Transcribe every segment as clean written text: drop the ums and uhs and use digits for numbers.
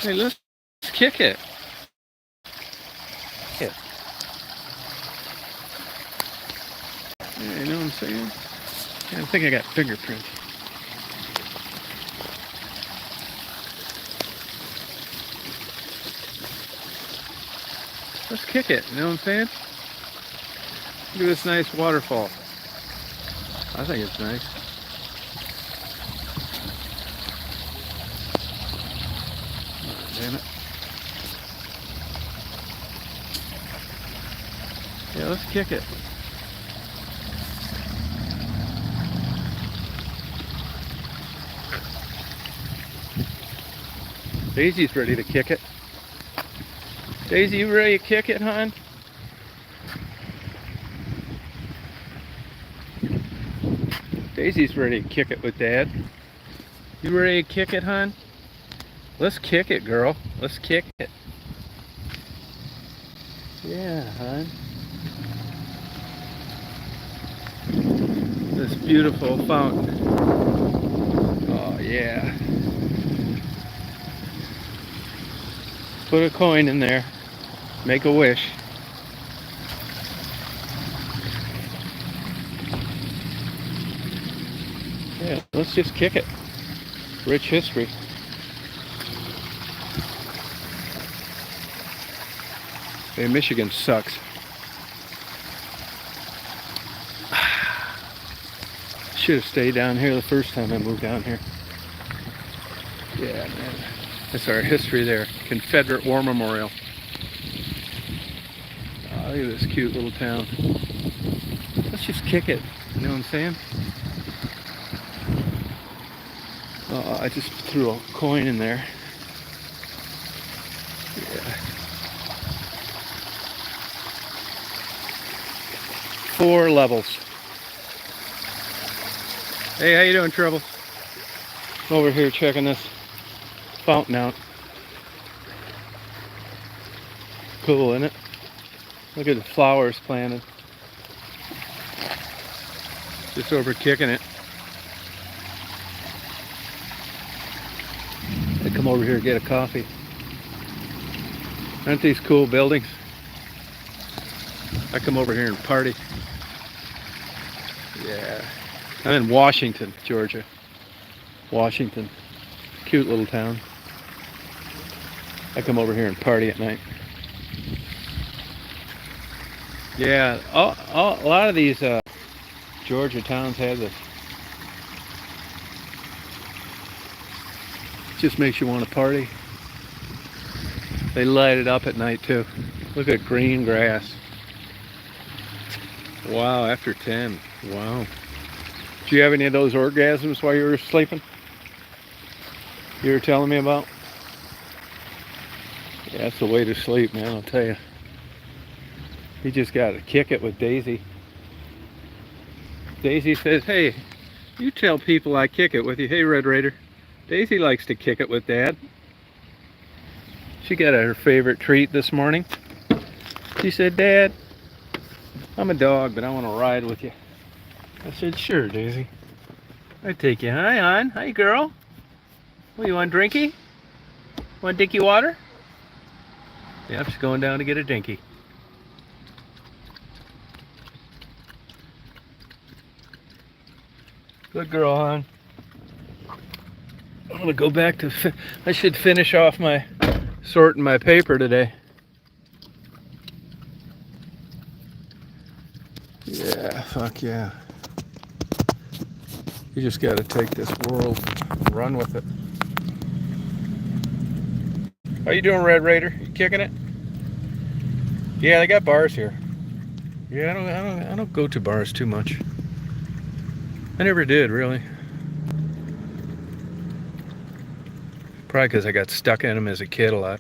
Hey, let's kick it. Yeah. You know what I'm saying? Yeah, I think I got fingerprints. Let's kick it. You know what I'm saying? Look at this nice waterfall. I think it's nice. Oh, damn it. Yeah, let's kick it. Daisy's ready to kick it. Daisy, you ready to kick it, hon? Daisy's ready to kick it with Dad. You ready to kick it, hon? Let's kick it, girl. Let's kick it. Yeah, hon. This beautiful fountain. Oh, yeah. Put a coin in there. Make a wish. Yeah, let's just kick it. Rich history. Hey, Michigan sucks. Should have stayed down here the first time I moved down here. Yeah, man. That's our history there. Confederate War Memorial. Oh, look at this cute little town. Let's just kick it. You know what I'm saying? Oh, I just threw a coin in there. Yeah. 4 levels. Hey, how you doing, Trouble? Over here checking this fountain out. Cool, isn't it? Look at the flowers planted. Just over kicking it. I come over here to get a coffee. Aren't these cool buildings? I come over here and party. Yeah. I'm in Washington, Georgia. Washington. Cute little town. I come over here and party at night. Yeah, a lot of these Georgia towns have this. Just makes you want to party. They light it up at night too. Look at green grass. Wow, after 10. Wow. Did you have any of those orgasms while you were sleeping? You were telling me about? Yeah, that's the way to sleep, man, I'll tell you. You just got to kick it with Daisy. Daisy says, hey, you tell people I kick it with you. Hey, Red Raider. Daisy likes to kick it with Dad. She got her favorite treat this morning. She said, Dad, I'm a dog, but I want to ride with you. I said, sure, Daisy. I'd take you. Hi, hon. Hi, girl. What, you want drinky? Want dinky water? Yeah, I'm just going down to get a dinky. Good girl, hon. I'm gonna go back to, I should finish off my sorting my paper today. Yeah, fuck yeah. You just gotta take this world, run with it. How you doing, Red Raider? You kicking it? Yeah, they got bars here. Yeah, I don't go to bars too much. I never did, really. Probably because I got stuck in them as a kid a lot.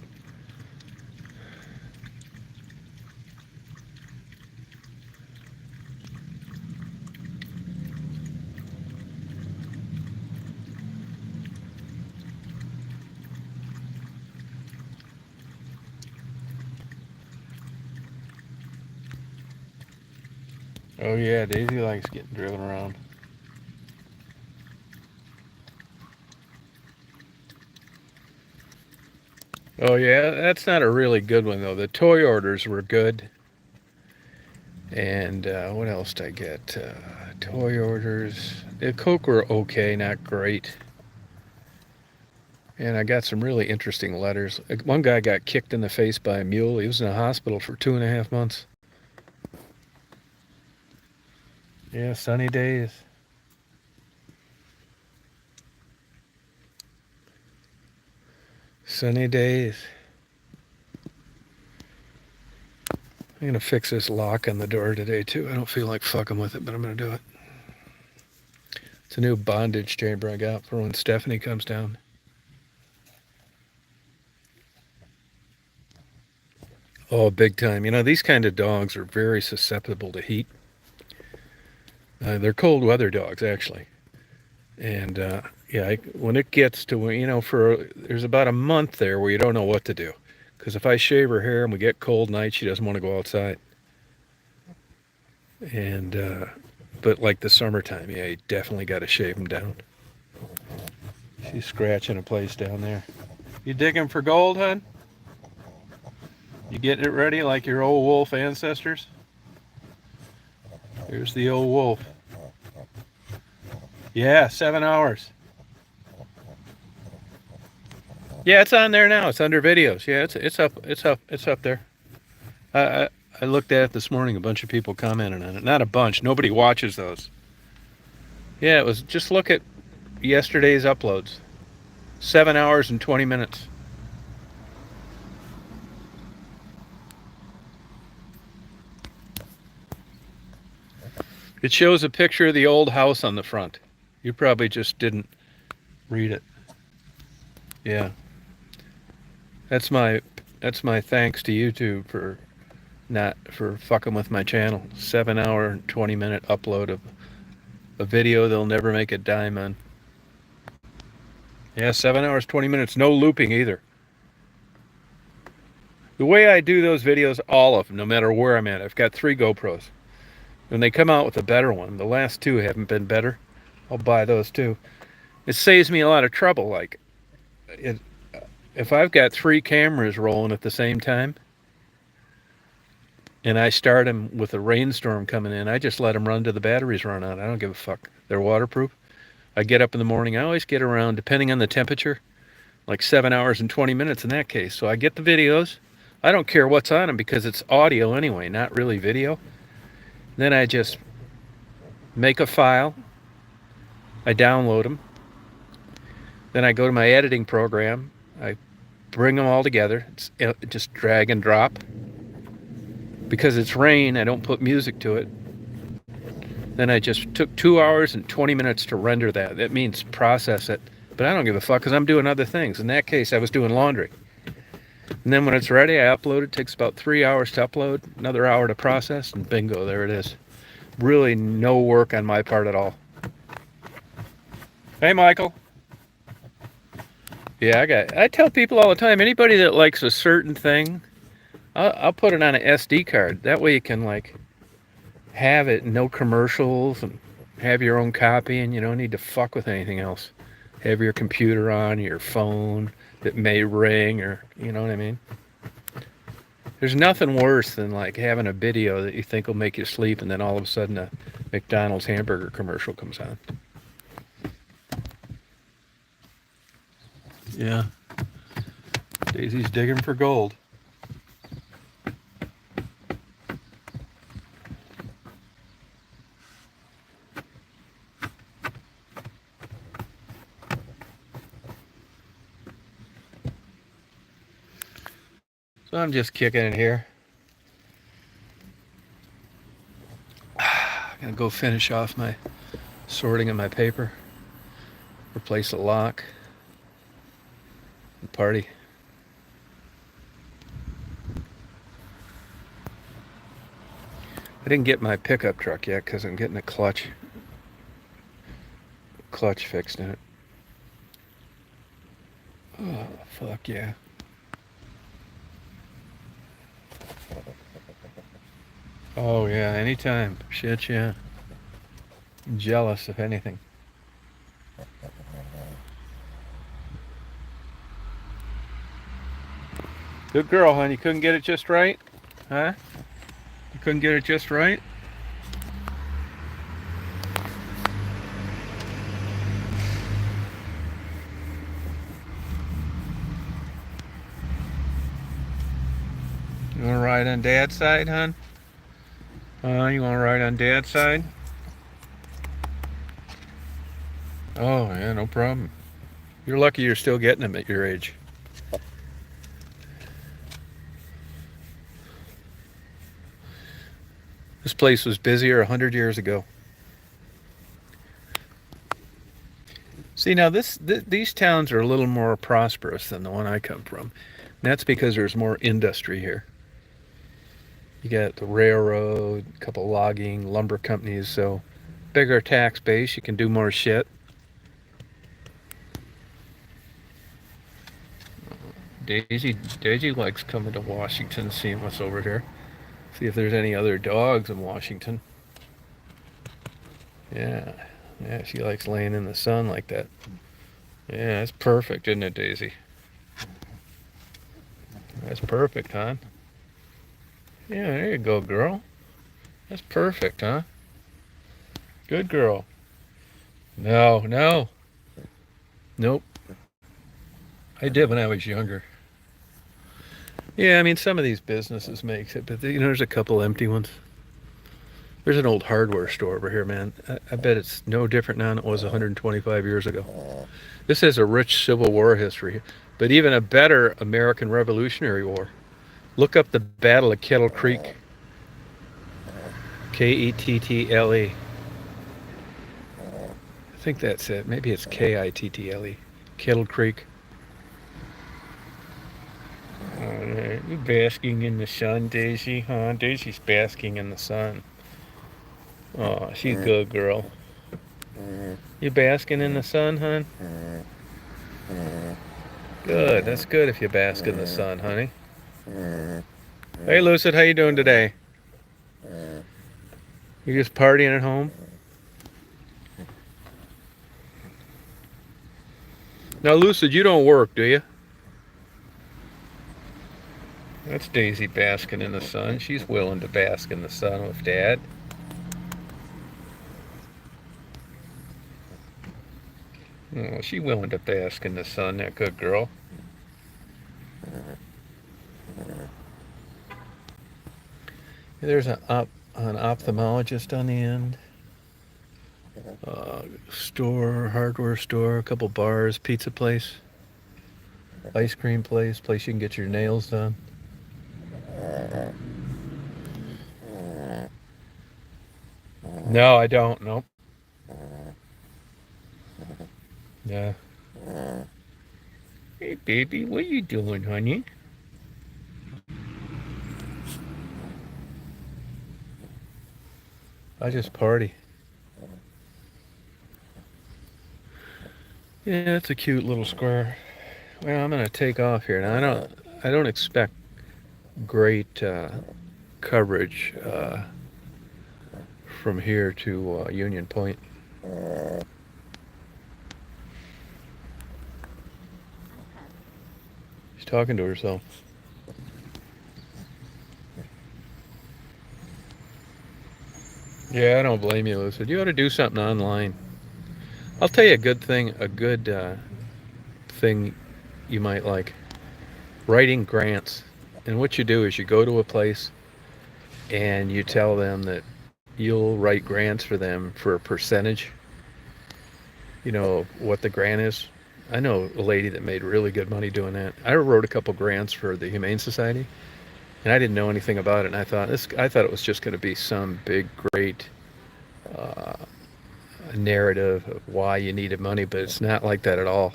Oh yeah, Daisy likes getting driven around. Oh yeah, that's not a really good one though. The toy orders were good. And what else did I get? Toy orders. The Coke were okay, not great. And I got some really interesting letters. One guy got kicked in the face by a mule. He was in a hospital for 2.5 months. Yeah, sunny days. Sunny days. I'm going to fix this lock on the door today, too. I don't feel like fucking with it, but I'm going to do it. It's a new bondage chamber I got for when Stephanie comes down. Oh, big time. You know, these kind of dogs are very susceptible to heat. They're cold weather dogs, actually. And yeah, when it gets to, there's about a month there where you don't know what to do. Because if I shave her hair and we get cold nights, she doesn't want to go outside. And, but like the summertime, yeah, you definitely got to shave them down. She's scratching a place down there. You digging for gold, hon? You getting it ready like your old wolf ancestors? Here's the old wolf. Yeah, 7 hours. Yeah, it's on there now. It's under videos. Yeah, it's up there. I looked at it this morning. A bunch of people commented on it. Not a bunch. Nobody watches those. Yeah, it was. Just look at yesterday's uploads. 7 hours and 20 minutes. It shows a picture of the old house on the front. You probably just didn't read it. Yeah. That's my thanks to YouTube for fucking with my channel. 7 hour and 20 minute upload of a video they'll never make a dime on. Yeah, 7 hours, 20 minutes. No looping either. The way I do those videos, all of them, no matter where I'm at, I've got 3 GoPros. When they come out with a better one, the last 2 haven't been better, I'll buy those too. It saves me a lot of trouble. Like, if I've got 3 cameras rolling at the same time, and I start them with a rainstorm coming in, I just let them run till the batteries run out. I don't give a fuck. They're waterproof. I get up in the morning. I always get around, depending on the temperature, like 7 hours and 20 minutes in that case. So I get the videos. I don't care what's on them because it's audio anyway, not really video. Then I just make a file. I download them. Then I go to my editing program. I bring them all together. It's just drag and drop. Because it's rain, I don't put music to it. Then I just took 2 hours and 20 minutes to render that. That means process it. But I don't give a fuck because I'm doing other things. In that case, I was doing laundry. And then when it's ready, I upload it. It takes about 3 hours to upload, another hour to process, and bingo, there it is. Really no work on my part at all. Hey, Michael. Yeah, I tell people all the time, anybody that likes a certain thing, I'll put it on an SD card. That way you can, like, have it, no commercials, and have your own copy, and you don't need to fuck with anything else. Have your computer on, your phone that may ring, or, you know what I mean? There's nothing worse than, like, having a video that you think will make you sleep, and then all of a sudden a McDonald's hamburger commercial comes on. Yeah. Daisy's digging for gold. So I'm just kicking it here. I'm gonna go finish off my sorting of my paper. Replace a lock. And party. I didn't get my pickup truck yet because I'm getting a clutch fixed in it. Oh, fuck yeah. Oh yeah, anytime. Shit, yeah. I'm jealous, if anything. Good girl, hon. You couldn't get it just right? Huh? You couldn't get it just right? You want to ride on Dad's side, hon? You want to ride on Dad's side? Oh, yeah, no problem. You're lucky you're still getting them at your age. This place was busier 100 years ago. See, now these towns are a little more prosperous than the one I come from. And that's because there's more industry here. You got the railroad, a couple logging, lumber companies, so bigger tax base, you can do more shit. Daisy likes coming to Washington, seeing what's over here. See if there's any other dogs in Washington. Yeah, she likes laying in the sun like that. Yeah, that's perfect, isn't it, Daisy? That's perfect, huh? Yeah, there you go, girl. That's perfect, huh? Good girl. No. Nope. I did when I was younger. Yeah, I mean, some of these businesses makes it, but there's a couple empty ones. There's an old hardware store over here, man. I bet it's no different now than it was 125 years ago. This has a rich Civil War history, but even a better American Revolutionary War. Look up the Battle of Kettle Creek. Kettle. I think that's it. Maybe it's Kittle. Kettle Creek. You basking in the sun, Daisy, huh? Daisy's basking in the sun. Oh, she's a good girl. You basking in the sun, hon? Good. That's good if you bask in the sun, honey. Hey, Lucid, how you doing today? You just partying at home? Now, Lucid, you don't work, do you? That's Daisy basking in the sun. She's willing to bask in the sun with Dad. Oh, she's willing to bask in the sun, that good girl. There's an ophthalmologist on the end. Store, hardware store, a couple bars, pizza place, ice cream place you can get your nails done. No, I don't. Nope. Yeah. Hey, baby, what are you doing, honey? I just party. Yeah, it's a cute little square. Well, I'm gonna take off here now. I don't expect great coverage from here to Union Point. She's talking to herself. Yeah, I don't blame you, Lucid. You ought to do something online. I'll tell you a good thing you might like. Writing grants. And what you do is you go to a place and you tell them that you'll write grants for them for a percentage. You know what the grant is? I know a lady that made really good money doing that. I wrote a couple grants for the Humane Society, and I didn't know anything about it. And I thought it was just going to be some big, great narrative of why you needed money, but it's not like that at all.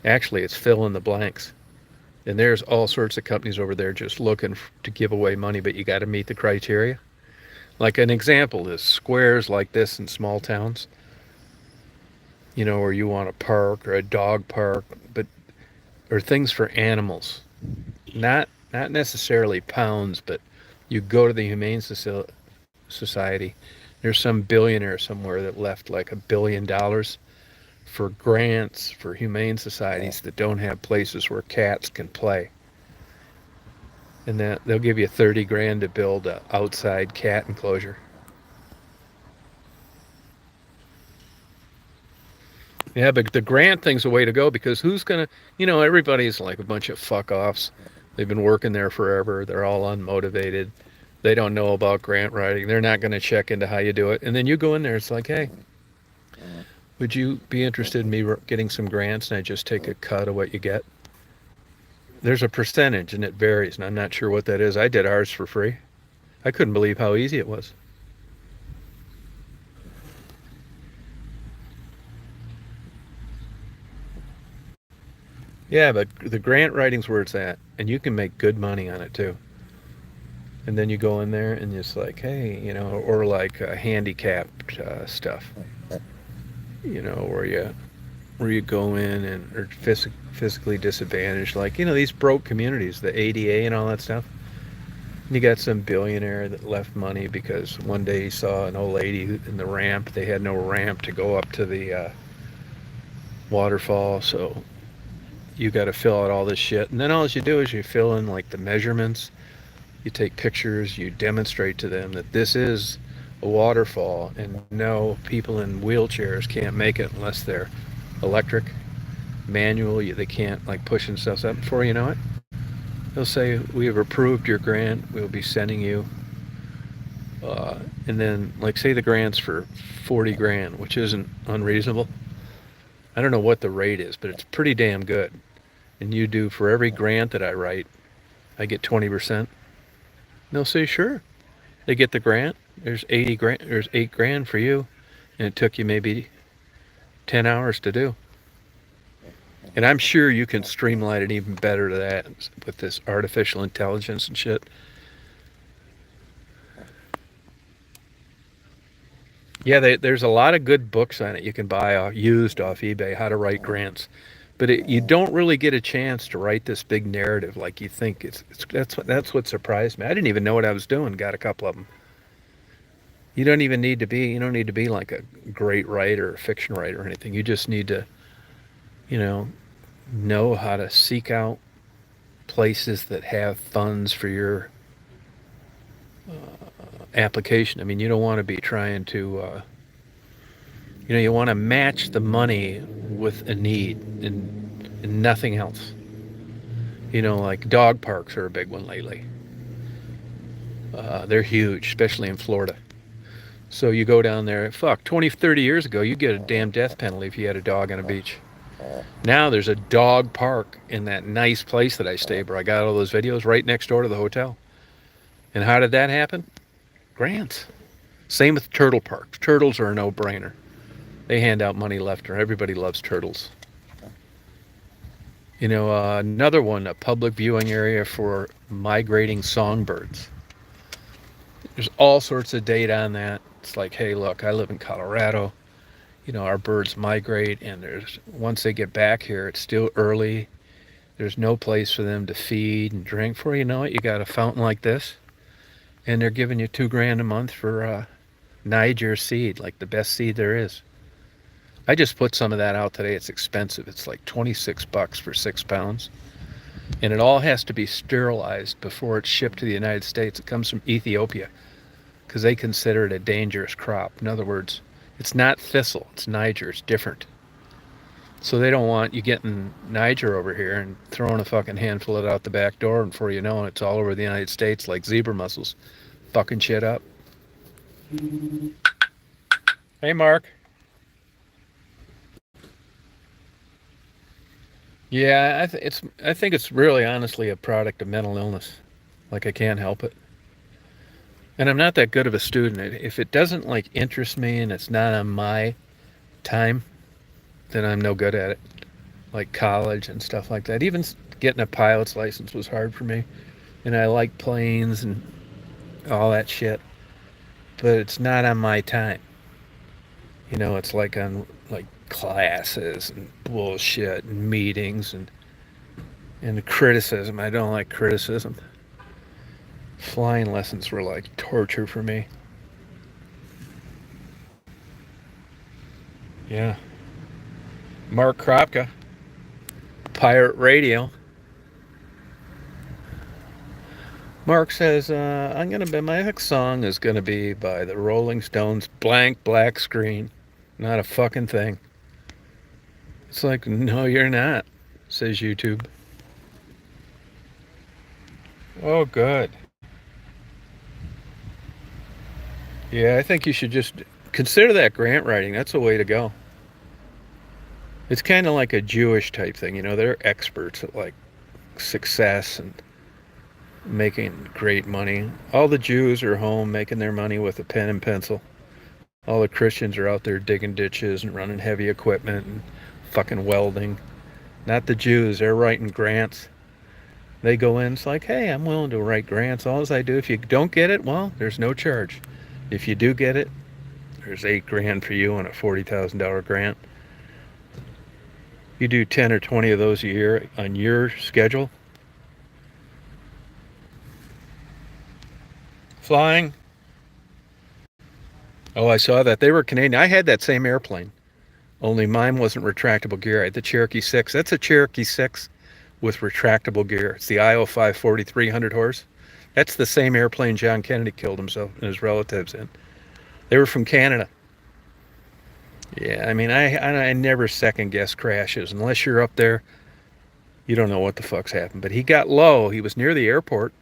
Actually, it's fill in the blanks. And there's all sorts of companies over there just looking to give away money, but you got to meet the criteria. Like an example is squares like this in small towns, where you want a park or a dog park, or things for animals. Not necessarily pounds, but you go to the Humane Society. There's some billionaire somewhere that left like $1 billion for grants for humane societies that don't have places where cats can play. And that they'll give you 30 grand to build a outside cat enclosure. Yeah, but the grant thing's the way to go because who's gonna, everybody's like a bunch of fuck offs. They've been working there forever. They're all unmotivated. They don't know about grant writing. They're not going to check into how you do it. And then you go in there, it's like, hey, would you be interested in me getting some grants? And I just take a cut of what you get. There's a percentage and it varies, and I'm not sure what that is. I did ours for free. I couldn't believe how easy it was. Yeah, but the grant writing's where it's at, and you can make good money on it too. And then you go in there and it's like, hey, or like handicapped stuff, where you go in and are physically disadvantaged, like these broke communities, the ADA and all that stuff. And you got some billionaire that left money because one day he saw an old lady in the ramp. They had no ramp to go up to the waterfall, so you got to fill out all this shit. And then all you do is you fill in like the measurements, you take pictures, you demonstrate to them that this is a waterfall, and no, people in wheelchairs can't make it unless they're electric, manual. They can't like pushing stuff up. Before you know it, they'll say, we have approved your grant, we'll be sending you and then like say the grant's for 40 grand, which isn't unreasonable. I don't know what the rate is, but it's pretty damn good. And you do, for every grant that I write, I get 20%. And they'll say, sure. They get the grant. There's 80 grand. There's 8 grand for you, and it took you maybe 10 hours to do. And I'm sure you can streamline it even better to that with this artificial intelligence and shit. Yeah, there's a lot of good books on it you can buy used off eBay, how to write grants. But you don't really get a chance to write this big narrative like you think. That's what surprised me. I didn't even know what I was doing. Got a couple of them. You don't need to be like a great writer or fiction writer or anything. You just need to, you know how to seek out places that have funds for your application. I mean, you don't want to be trying to, you want to match the money with a need and nothing else. Like dog parks are a big one lately. They're huge, especially in Florida. So you go down there, 20, 30 years ago, you get a damn death penalty if you had a dog on a beach. Now there's a dog park in that nice place that I stay where I got all those videos right next door to the hotel. And how did that happen? Grants. Same with turtle parks. Turtles are a no-brainer. They hand out money left, or everybody loves turtles. Another one, a public viewing area for migrating songbirds. There's all sorts of data on that. It's like, hey, look, I live in Colorado. Our birds migrate, and once they get back here, it's still early. There's no place for them to feed and drink. Before you know it, you got a fountain like this, and they're giving you $2,000 a month for Niger seed, like the best seed there is. I just put some of that out today. It's expensive. It's like $26 for 6 pounds. And it all has to be sterilized before it's shipped to the United States. It comes from Ethiopia because they consider it a dangerous crop. In other words, it's not thistle, it's Niger, it's different. So they don't want you getting Niger over here and throwing a fucking handful of it out the back door, and before you know it, it's all over the United States like zebra mussels, fucking shit up. Hey, Mark. Yeah, I think it's really honestly a product of mental illness. Like I can't help it. And I'm not that good of a student. If it doesn't like interest me and it's not on my time, then I'm no good at it. Like college and stuff like that. Even getting a pilot's license was hard for me. And I like planes and all that shit. But it's not on my time. It's like on like classes and bullshit and meetings and criticism. I don't like criticism. Flying lessons were like torture for me. Yeah. Mark Kropka, Pirate Radio. Mark says, my next song is gonna be by the Rolling Stones, blank black screen. Not a fucking thing. It's like, no, you're not, says YouTube. Oh, good. Yeah, I think you should just consider that grant writing. That's the way to go. It's kind of like a Jewish type thing. You know, they're experts at like success and making great money. All the Jews are home making their money with a pen and pencil. All the Christians are out there digging ditches and running heavy equipment and fucking welding. Not the Jews. They're writing grants. They go in, it's like, hey, I'm willing to write grants. All I do, if you don't get it, well, there's no charge. If you do get it, there's $8,000 for you on a $40,000 grant. You do 10 or 20 of those a year on your schedule. Flying. Oh, I saw that. They were Canadian. I had that same airplane, only mine wasn't retractable gear. I had the Cherokee 6. That's a Cherokee 6 with retractable gear. It's the IO 540 300 horse. That's the same airplane John Kennedy killed himself and his relatives in. They were from Canada. Yeah, I mean, I never second guess crashes. Unless you're up there, you don't know what the fuck's happened. But he got low. He was near the airport.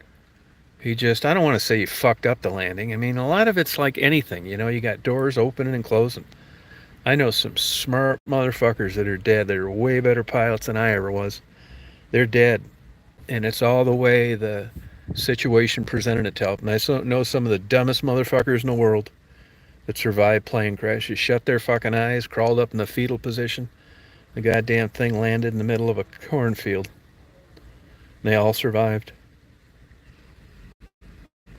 He just, I don't want to say he fucked up the landing. I mean, a lot of it's like anything. You know, you got doors opening and closing. I know some smart motherfuckers that are dead. They're way better pilots than I ever was. They're dead. And it's all the way the situation presented itself. And I know some of the dumbest motherfuckers in the world that survived plane crashes, shut their fucking eyes, crawled up in the fetal position. The goddamn thing landed in the middle of a cornfield. And they all survived.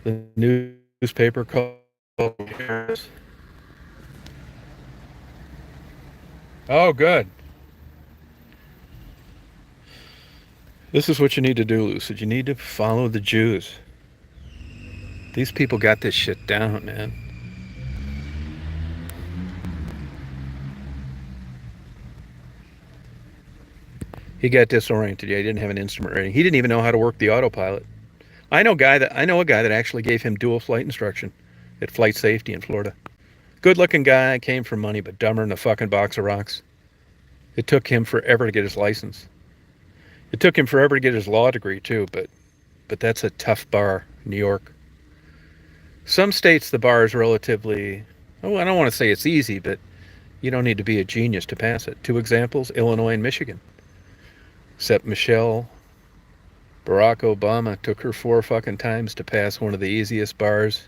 The newspaper called. Oh, good. This is what you need to do, Lucid. You need to follow the Jews. These people got this shit down, man. He got disoriented. Yeah, he didn't have an instrument rating. He didn't even know how to work the autopilot. I know a guy that actually gave him dual flight instruction at Flight Safety in Florida. Good-looking guy, came from money, but dumber than a fucking box of rocks. It took him forever to get his license. It took him forever to get his law degree too, but that's a tough bar, New York. Some states the bar is relatively, oh, I don't want to say it's easy, but you don't need to be a genius to pass it. 2 examples, Illinois and Michigan. Except Barack Obama took her 4 fucking times to pass one of the easiest bars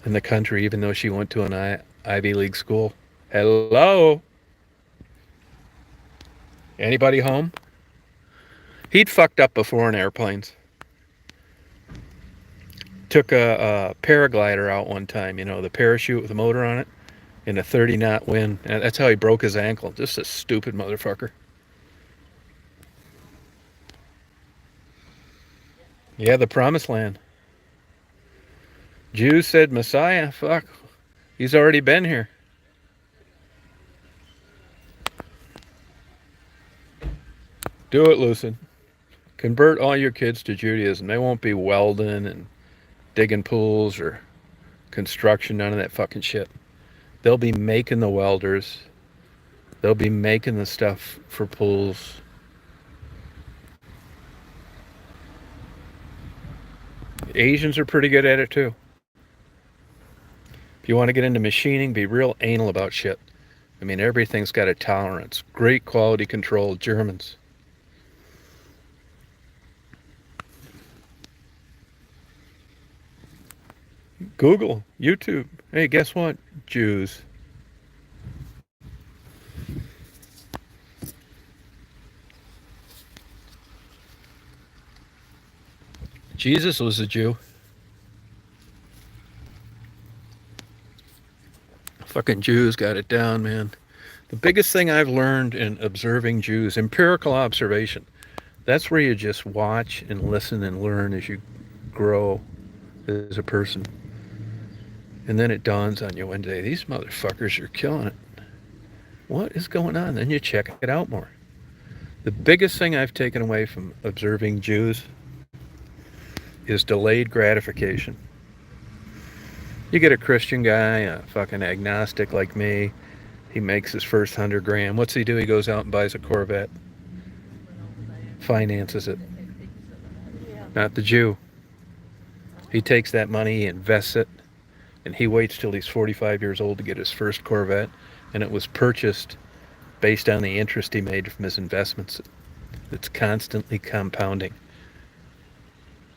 in the country, even though she went to an Ivy League school. Hello? Anybody home? He'd fucked up before in airplanes. Took a paraglider out one time, you know, the parachute with the motor on it, in a 30-knot wind. And that's how he broke his ankle. Just a stupid motherfucker. Yeah, the promised land. Jews said, Messiah, fuck, he's already been here. Do it, Lucid. Convert all your kids to Judaism. They won't be welding and digging pools or construction, none of that fucking shit. They'll be making the welders. They'll be making the stuff for pools. Asians are pretty good at it too. If you want to get into machining, be real anal about shit. I mean, everything's got a tolerance. Great quality control, Germans. Google, YouTube. Hey, guess what? Jews. Jesus was a Jew. Fucking Jews got it down, man. The biggest thing I've learned in observing Jews, empirical observation. That's where you just watch and listen and learn as you grow as a person. And then it dawns on you one day, these motherfuckers are killing it. What is going on? Then you check it out more. The biggest thing I've taken away from observing Jews is delayed gratification. You get a Christian guy, a fucking agnostic like me, he makes his first 100 grand. What's he do? He goes out and buys a Corvette, finances it. Not the Jew. He takes that money, he invests it, and he waits till he's 45 years old to get his first Corvette, and it was purchased based on the interest he made from his investments. It's constantly compounding.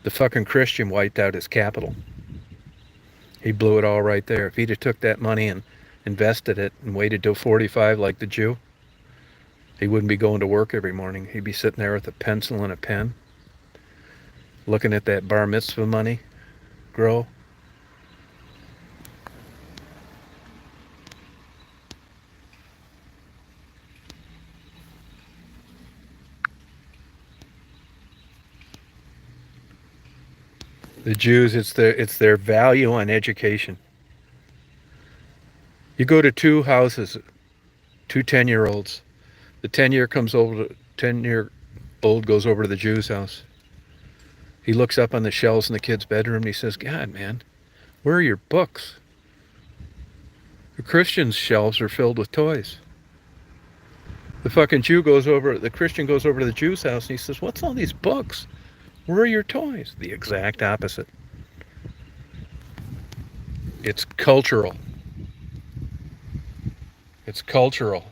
The fucking Christian wiped out his capital. He blew it all right there. If he'd have took that money and invested it and waited till 45 like the Jew, he wouldn't be going to work every morning. He'd be sitting there with a pencil and a pen, looking at that bar mitzvah money grow. The Jews, it's their value on education. You go to two houses, two 10-year-olds. The 10-year-old goes over to the Jew's house. He looks up on the shelves in the kid's bedroom and he says, God, man, where are your books? The Christian's shelves are filled with toys. The Christian goes over to the Jew's house and he says, what's all these books? Where are your toys? The exact opposite. It's cultural. It's cultural.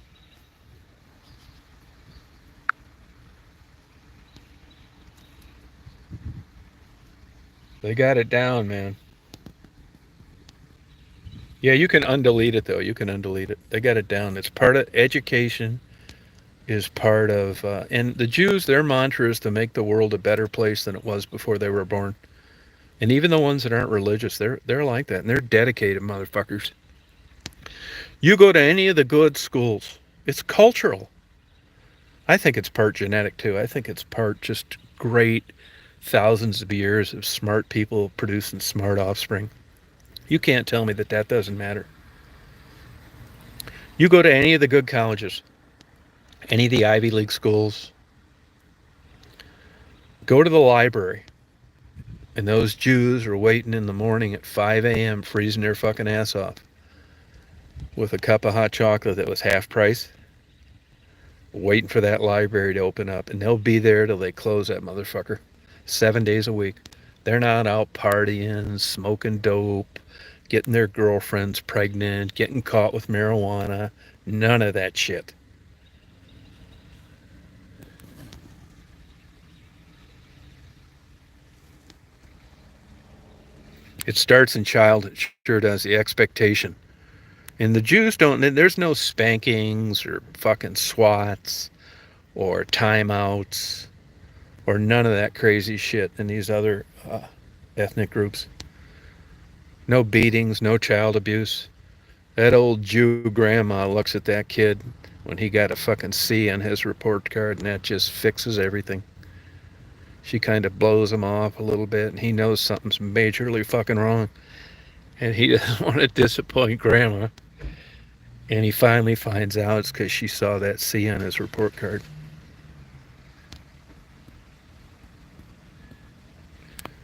They got it down, man. Yeah, you can undelete it, though. You can undelete it. They got it down. It's part of education, is part of... and the Jews, their mantra is to make the world a better place than it was before they were born. And even the ones that aren't religious, they're like that. And they're dedicated motherfuckers. You go to any of the good schools, it's cultural. I think it's part genetic, too. I think it's part just great thousands of years of smart people producing smart offspring. You can't tell me that doesn't matter. You go to any of the good colleges, any of the Ivy League schools, go to the library, and those Jews are waiting in the morning at 5 a.m. freezing their fucking ass off with a cup of hot chocolate that was half price, waiting for that library to open up, and they'll be there till they close that motherfucker 7 days a week. They're not out partying, smoking dope, getting their girlfriends pregnant, getting caught with marijuana. None of that shit. It starts in childhood, sure does, the expectation. And the Jews don't, there's no spankings or fucking swats or timeouts or none of that crazy shit in these other ethnic groups. No beatings, no child abuse. That old Jew grandma looks at that kid when he got a fucking C on his report card, and that just fixes everything. She kind of blows him off a little bit, and he knows something's majorly fucking wrong. And he doesn't want to disappoint grandma. And he finally finds out it's because she saw that C on his report card.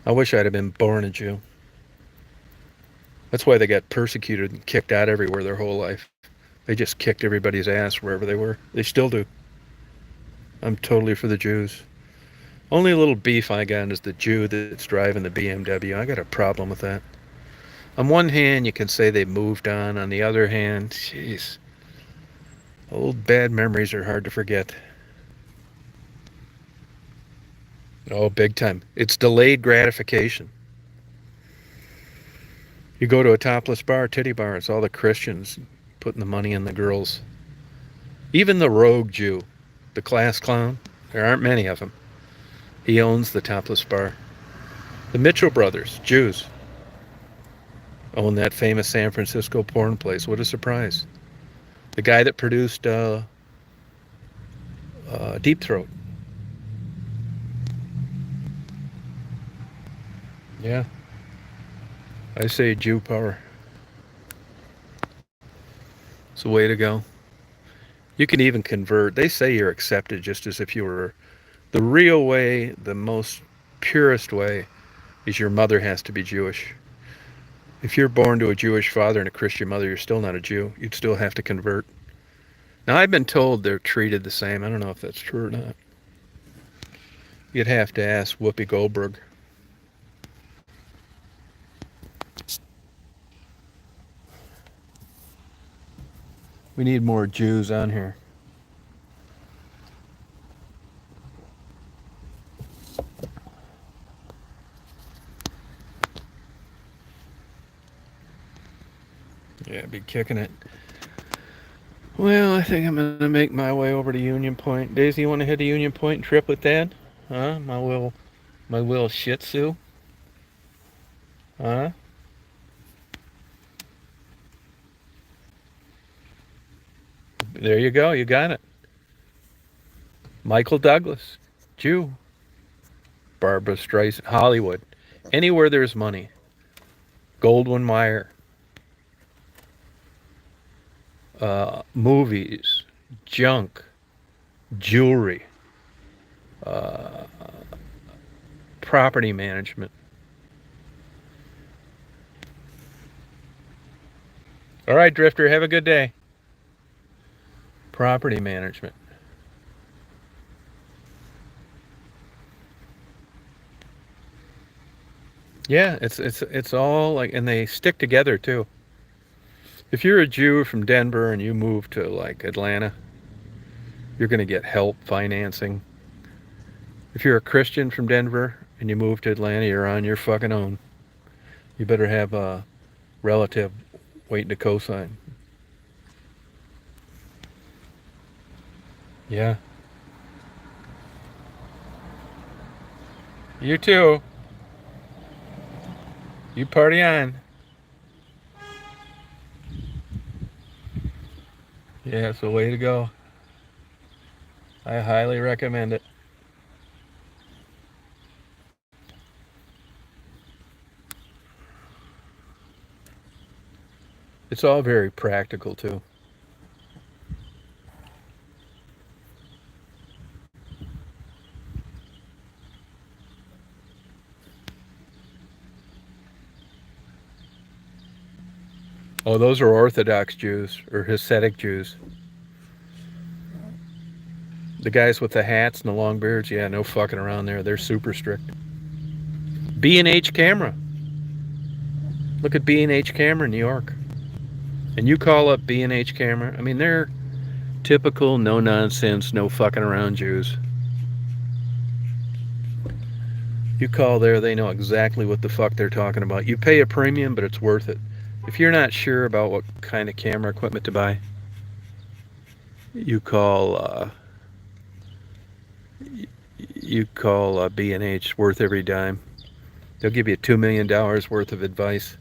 I wish I'd have been born a Jew. That's why they got persecuted and kicked out everywhere their whole life. They just kicked everybody's ass wherever they were. They still do. I'm totally for the Jews. Only little beef I got is the Jew that's driving the BMW. I got a problem with that. On one hand, you can say they moved on. On the other hand, jeez, old bad memories are hard to forget. Oh, big time. It's delayed gratification. You go to a topless bar, titty bar, it's all the Christians putting the money in the girls. Even the rogue Jew, the class clown, there aren't many of them. He owns the topless bar. The Mitchell brothers, Jews, own that famous San Francisco porn place. What a surprise. The guy that produced Deep Throat. Yeah. I say Jew power. It's the way to go. You can even convert. They say you're accepted just as if you were the real way, the most purest way is your mother has to be Jewish. If you're born to a Jewish father and a Christian mother, you're still not a Jew. You'd still have to convert. Now, I've been told they're treated the same. I don't know if that's true or not. You'd have to ask Whoopi Goldberg. We need more Jews on here. Yeah, be kicking it. Well, I think I'm going to make my way over to Union Point. Daisy, you want to head to Union Point and trip with Dad? Huh? My little Shih Tzu? Huh? There you go. You got it. Michael Douglas. Jew. Barbara Streisand. Hollywood. Anywhere there's money. Goldwyn Mayer. Movies. Junk. Jewelry. Property management. All right, Drifter. Have a good day. Property management. Yeah, it's all like, and they stick together too. If you're a Jew from Denver and you move to like Atlanta, you're going to get help financing. If you're a Christian from Denver and you move to Atlanta, you're on your fucking own. You better have a relative waiting to co-sign. Yeah. You too. You party on. Yeah, it's a way to go. I highly recommend it. It's all very practical too. Oh, those are Orthodox Jews or Hasidic Jews. The guys with the hats and the long beards, yeah, no fucking around there. They're super strict. B&H Camera. Look at B&H Camera in New York. And you call up B&H Camera. I mean, they're typical, no nonsense, no fucking around Jews. You call there, they know exactly what the fuck they're talking about. You pay a premium, but it's worth it. If you're not sure about what kind of camera equipment to buy, you call B&H. Worth every dime. They'll give you $2 million worth of advice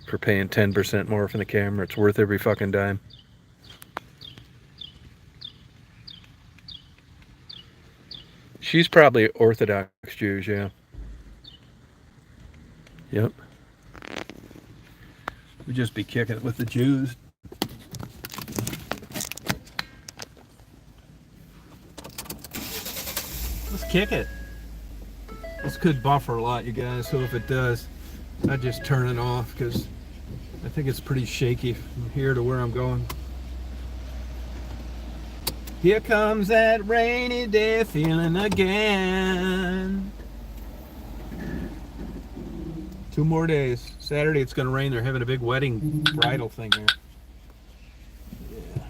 for paying 10% more for the camera. It's worth every fucking dime. She's probably Orthodox Jews, yeah. Yep. We'd just be kicking it with the Jews. Let's kick it. This could buffer a lot, you guys, so if it does, I just turn it off because I think it's pretty shaky from here to where I'm going. Here comes that rainy day feeling again. 2 more days. Saturday it's going to rain. They're having a big wedding bridal thing there. Yeah.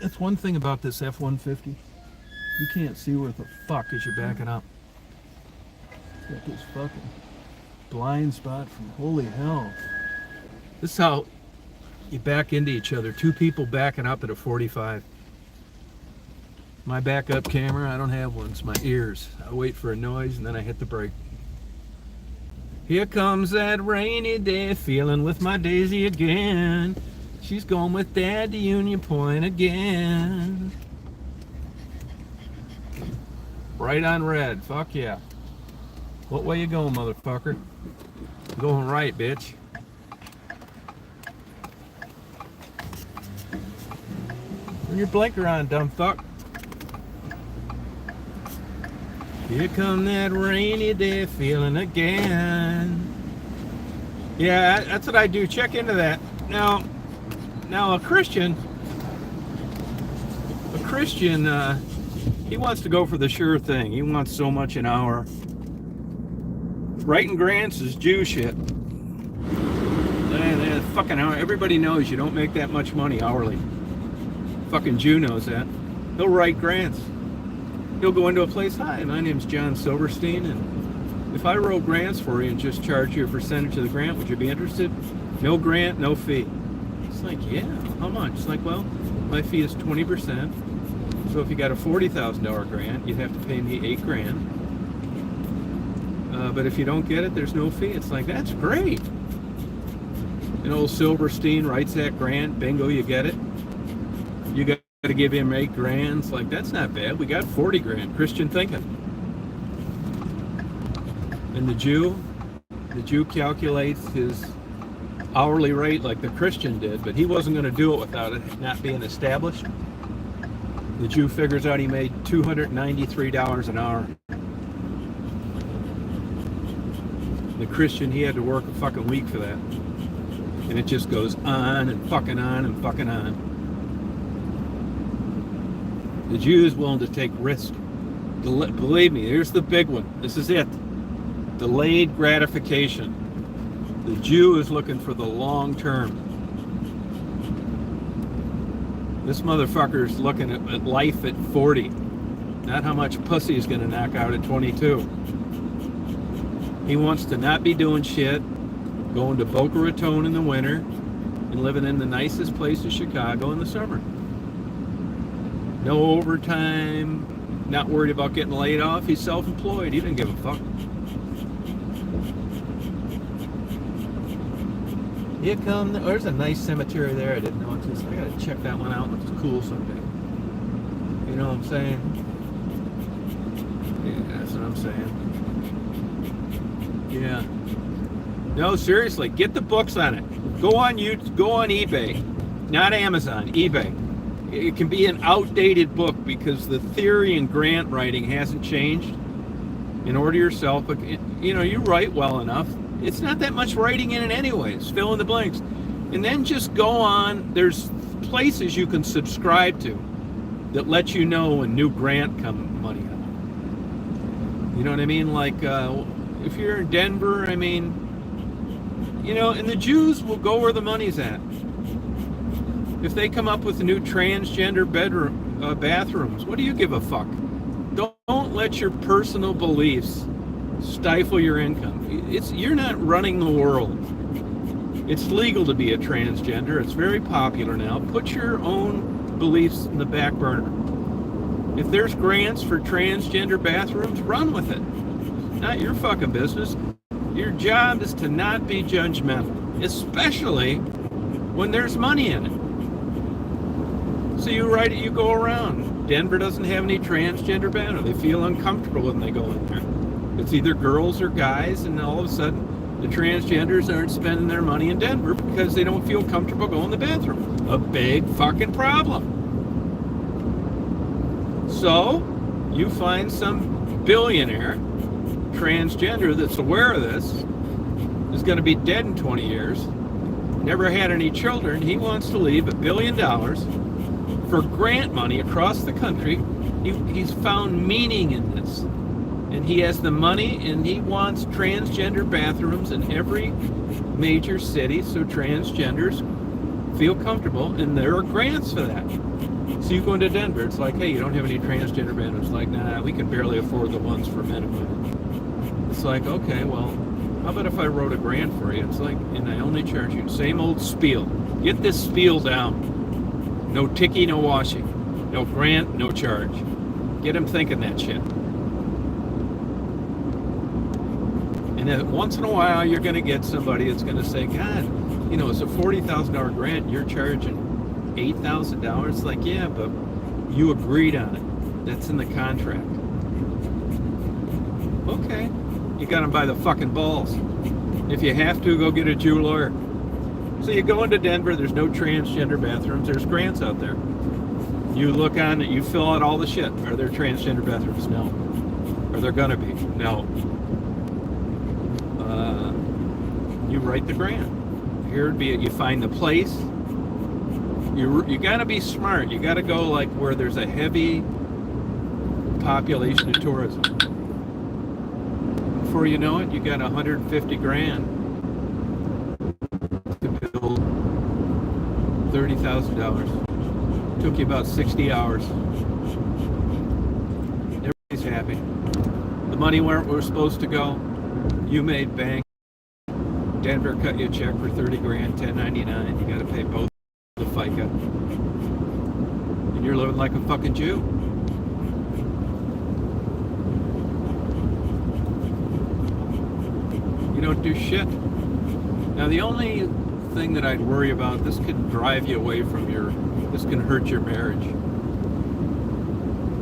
That's one thing about this F-150. You can't see where the fuck as you're backing up. It's got this fucking blind spot from holy hell. This is how you back into each other. 2 people backing up at a 45. My backup camera, I don't have one. It's my ears. I wait for a noise and then I hit the brake. Here comes that rainy day feeling with my Daisy again. She's going with Dad to Union Point again. Right on red. Fuck yeah. What way you going, motherfucker? I'm going right, bitch. Turn your blinker on, dumb fuck. Here come that rainy day feeling again. Yeah, that's what I do. Check into that. Now a Christian, he wants to go for the sure thing. He wants so much an hour. Writing grants is Jew shit. Fucking hour. Everybody knows you don't make that much money hourly. Fucking Jew knows that. He'll write grants. He'll go into a place, hi, my name's John Silverstein, and if I wrote grants for you and just charge you a percentage of the grant, would you be interested? No grant, no fee. It's like, yeah, how much? It's like, well, my fee is 20%. So if you got a $40,000 grant, you'd have to pay me $8,000. But if you don't get it, there's no fee. It's like, that's great. And old Silverstein writes that grant, bingo, you get it. You got to give him $8,000. It's like, that's not bad. We got $40,000. Christian thinking. And the Jew calculates his hourly rate like the Christian did, but he wasn't going to do it without it not being established. The Jew figures out he made $293 an hour. The Christian, he had to work a fucking week for that. And it just goes on and fucking on and fucking on. The Jew is willing to take risk. Believe me, here's the big one. This is it. Delayed gratification. The Jew is looking for the long term. This motherfucker is looking at life at 40. Not how much pussy he's going to knock out at 22. He wants to not be doing shit, going to Boca Raton in the winter, and living in the nicest place in Chicago in the summer. No overtime, not worried about getting laid off. He's self-employed. He didn't give a fuck. Here come there's a nice cemetery there. I didn't know it was. I gotta check that one out. It looks cool someday. You know what I'm saying? Yeah, that's what I'm saying. Yeah. No, seriously, get the books on it. Go on eBay, not Amazon, eBay. It can be an outdated book because the theory in grant writing hasn't changed. In order yourself, but you write well enough. It's not that much writing in it anyways. Fill in the blanks. And then just go on. There's places you can subscribe to that let you know when new grant money out. You know what I mean? Like, if you're in Denver, I mean, and the Jews will go where the money's at. If they come up with new transgender bathrooms, what do you give a fuck? Don't let your personal beliefs stifle your income. You're not running the world. It's legal to be a transgender. It's very popular now. Put your own beliefs in the back burner. If there's grants for transgender bathrooms, run with it. Not your fucking business. Your job is to not be judgmental, especially when there's money in it. So you write it, you go around. Denver doesn't have any transgender bathrooms. They feel uncomfortable when they go in there. It's either girls or guys, and all of a sudden the transgenders aren't spending their money in Denver because they don't feel comfortable going to the bathroom. A big fucking problem. So you find some billionaire transgender that's aware of this, is going to be dead in 20 years, never had any children. He wants to leave $1 billion for grant money across the country. He's found meaning in this. And he has the money, and he wants transgender bathrooms in every major city so transgenders feel comfortable, and there are grants for that. So you go into Denver, it's like, hey, you don't have any transgender bathrooms. It's like, nah, we can barely afford the ones for men and women. It's like, okay, well, how about if I wrote a grant for you? It's like, and I only charge you, same old spiel. Get this spiel down. No ticky, no washing. No grant, no charge. Get them thinking that shit. And then once in a while, you're going to get somebody that's going to say, God, it's a $40,000 grant. You're charging $8,000. It's like, yeah, but you agreed on it. That's in the contract. Okay. You got them by the fucking balls. If you have to, go get a Jew lawyer. So you go into Denver, there's no transgender bathrooms. There's grants out there. You look on it, you fill out all the shit. Are there transgender bathrooms? No. or they're gonna be. Now, you write the grant. Here would be it. You find the place. You gotta be smart. You gotta go like where there's a heavy population of tourism. Before you know it, you got 150 grand to build $30,000. Took you about 60 hours. Everybody's happy. The money where it was supposed to go. You made bank. Denver cut you a check for 30 grand, 1099. You got to pay both the FICA. And you're living like a fucking Jew. You don't do shit. Now the only thing that I'd worry about, this can drive you away from this can hurt your marriage.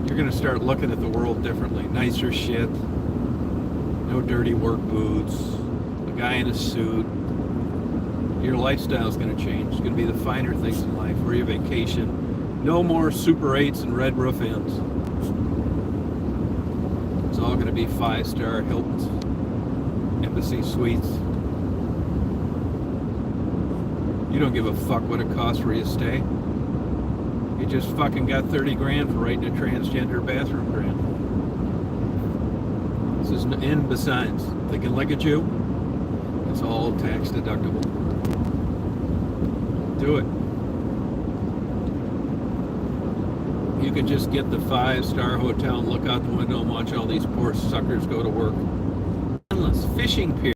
You're going to start looking at the world differently. Nicer shit. No dirty work boots. A guy in a suit. Your lifestyle's going to change. It's going to be the finer things in life. Where you vacation. No more Super 8s and red roof inns. It's all going to be 5-star Hilton's, Embassy Suites. You don't give a fuck what it costs where you stay. You just fucking got 30 grand for writing a transgender bathroom grant. This is and besides, thinking like a Jew, it's all tax deductible. Do it. You could just get the 5-star hotel and look out the window and watch all these poor suckers go to work. Endless fishing pier,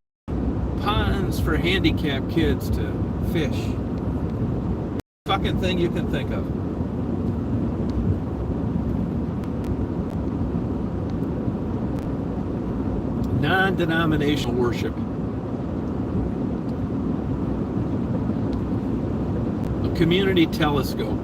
ponds for handicapped kids to fish. Fucking thing you can think of. Non-denominational worship. A community telescope.